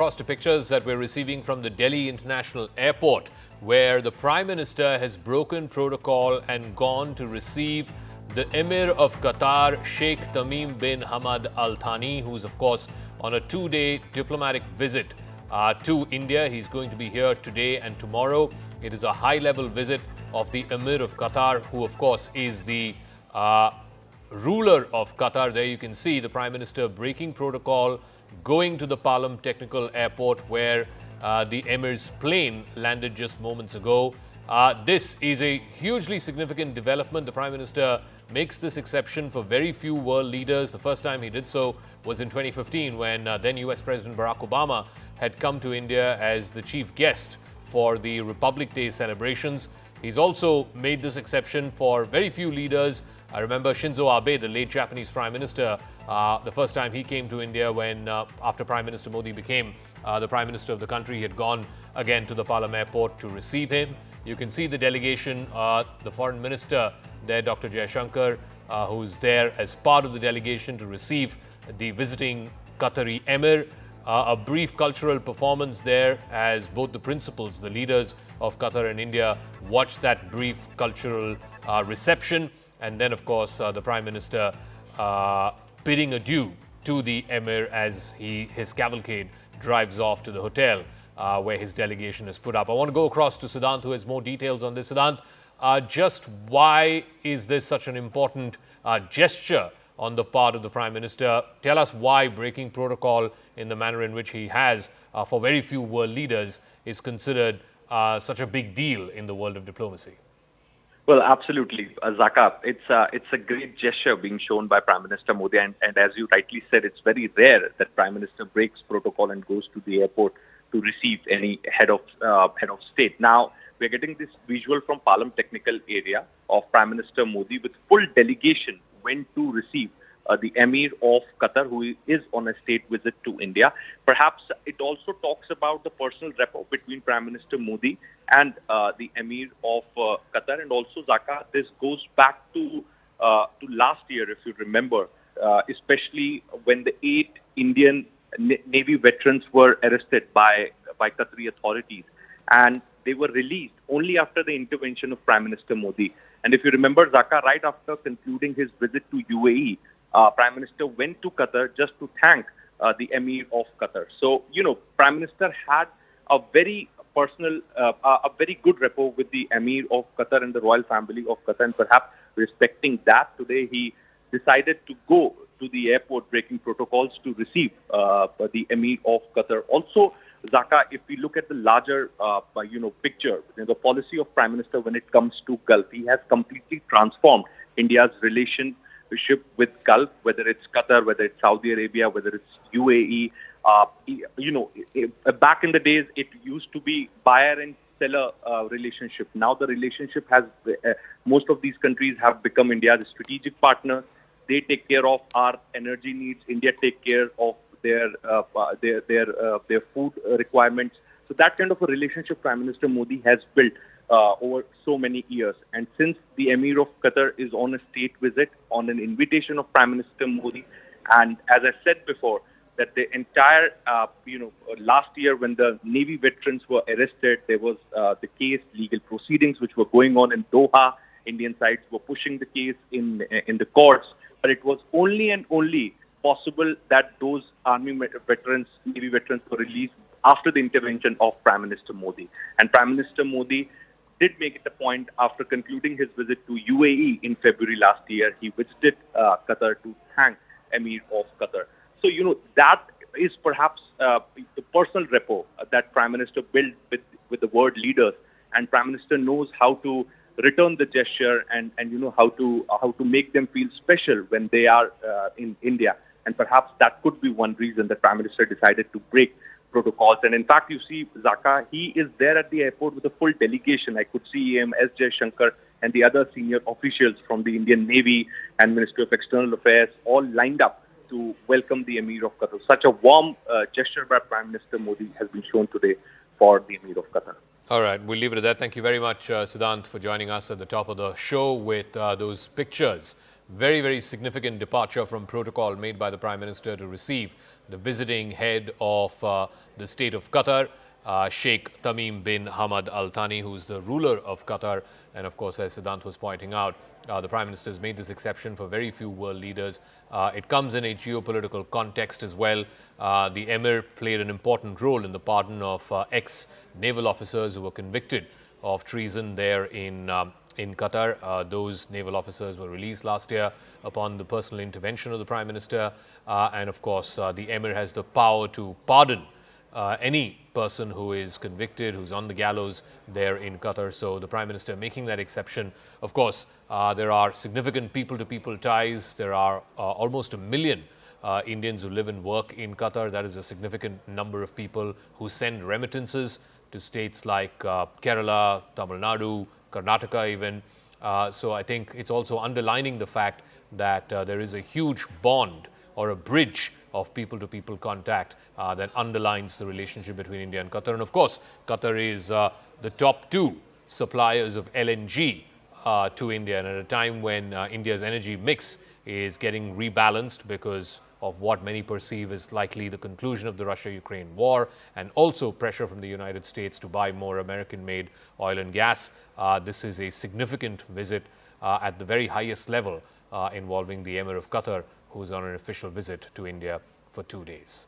Across to pictures that we're receiving from the Delhi International Airport, where the Prime Minister has broken protocol and gone to receive the Emir of Qatar, Sheikh Tamim bin Hamad Al-Thani, who's of course on a two-day diplomatic visit to India. He's going to be here today and tomorrow. It is a high-level visit of the Emir of Qatar, who of course is the ruler of Qatar. There you can see the Prime Minister breaking protocol, going to the Palam Technical Airport where the Emir's plane landed just moments ago. This is a hugely significant development. The Prime Minister makes this exception for very few world leaders. The first time he did so was in 2015 when then US President Barack Obama had come to India as the chief guest for the Republic Day celebrations. He's also made this exception for very few leaders. I remember Shinzo Abe, the late Japanese Prime Minister, the first time he came to India when, after Prime Minister Modi became the Prime Minister of the country, he had gone again to the Palam Airport to receive him. You can see the delegation, the Foreign Minister there, Dr. Jaishankar, who's there as part of the delegation to receive the visiting Qatari Emir. A brief cultural performance there as both the principals, the leaders of Qatar and India, watched that brief cultural reception. And then, of course, the Prime Minister bidding adieu to the Emir as his cavalcade drives off to the hotel where his delegation is put up. I want to go across to Siddhant, who has more details on this. Siddhant, just why is this such an important gesture on the part of the Prime Minister? Tell us why breaking protocol in the manner in which he has for very few world leaders is considered such a big deal in the world of diplomacy. Well, absolutely, Zaka. It's a great gesture being shown by Prime Minister Modi, and as you rightly said, it's very rare that Prime Minister breaks protocol and goes to the airport to receive any head of state. Now we're getting this visual from Palam Technical Area of Prime Minister Modi with full delegation went to receive the Emir of Qatar, who is on a state visit to India. Perhaps it also talks about the personal rapport between Prime Minister Modi and the Emir of Qatar. And also, Zaka, this goes back to last year, if you remember, especially when the 8 Indian Navy veterans were arrested by Qatari authorities. And they were released only after the intervention of Prime Minister Modi. And if you remember, Zaka, right after concluding his visit to UAE, Prime Minister went to Qatar just to thank the Emir of Qatar. So, Prime Minister had a very personal, a very good rapport with the Emir of Qatar and the royal family of Qatar. And perhaps respecting that, today he decided to go to the airport breaking protocols to receive the Emir of Qatar. Also, Zaka, if we look at the larger, picture, the policy of Prime Minister when it comes to Gulf, he has completely transformed India's relationship with Gulf, whether it's Qatar, whether it's Saudi Arabia, whether it's UAE. Back in the days, it used to be buyer and seller relationship. Now the relationship has, most of these countries have become India's strategic partner. They take care of our energy needs. India take care of their food requirements. So that kind of a relationship Prime Minister Modi has built over so many years. And since the Emir of Qatar is on a state visit on an invitation of Prime Minister Modi, and as I said before, that the entire, last year when the Navy veterans were arrested, there was the case, legal proceedings which were going on in Doha. Indian sides were pushing the case in the courts, but it was only and only possible that those army veterans, Navy veterans were released after the intervention of Prime Minister Modi. And Prime Minister Modi did make it a point after concluding his visit to UAE in February last year. He visited Qatar to thank Emir of Qatar. So, that is perhaps the personal rapport that Prime Minister built with the world leaders. And Prime Minister knows how to return the gesture and how to make them feel special when they are in India. And perhaps that could be one reason that Prime Minister decided to break protocols. And in fact, you see, Zaka, he is there at the airport with a full delegation. I could see him, S. Jaishankar, and the other senior officials from the Indian Navy and Ministry of External Affairs all lined up to welcome the Emir of Qatar. Such a warm gesture by Prime Minister Modi has been shown today for the Emir of Qatar. All right, we'll leave it at that. Thank you very much, Siddhant, for joining us at the top of the show with those pictures. Very, very significant departure from protocol made by the Prime Minister to receive the visiting head of the State of Qatar, Sheikh Tamim bin Hamad Al-Thani, who's the ruler of Qatar. And of course, as Siddhant was pointing out, the Prime Minister has made this exception for very few world leaders. It comes in a geopolitical context as well. The Emir played an important role in the pardon of ex-naval officers who were convicted of treason there in Qatar. Those naval officers were released last year upon the personal intervention of the Prime Minister. And of course, the Emir has the power to pardon any person who is convicted, who's on the gallows there in Qatar. So the Prime Minister making that exception. Of course, there are significant people-to-people ties. There are almost 1 million Indians who live and work in Qatar. That is a significant number of people who send remittances to states like Kerala, Tamil Nadu, Karnataka even. So I think it's also underlining the fact that there is a huge bond or a bridge of people-to-people contact that underlines the relationship between India and Qatar. And of course, Qatar is the top 2 suppliers of LNG to India, and at a time when India's energy mix is getting rebalanced because of what many perceive as likely the conclusion of the Russia-Ukraine war, and also pressure from the United States to buy more American-made oil and gas. This is a significant visit at the very highest level involving the Emir of Qatar, who is on an official visit to India for 2 days.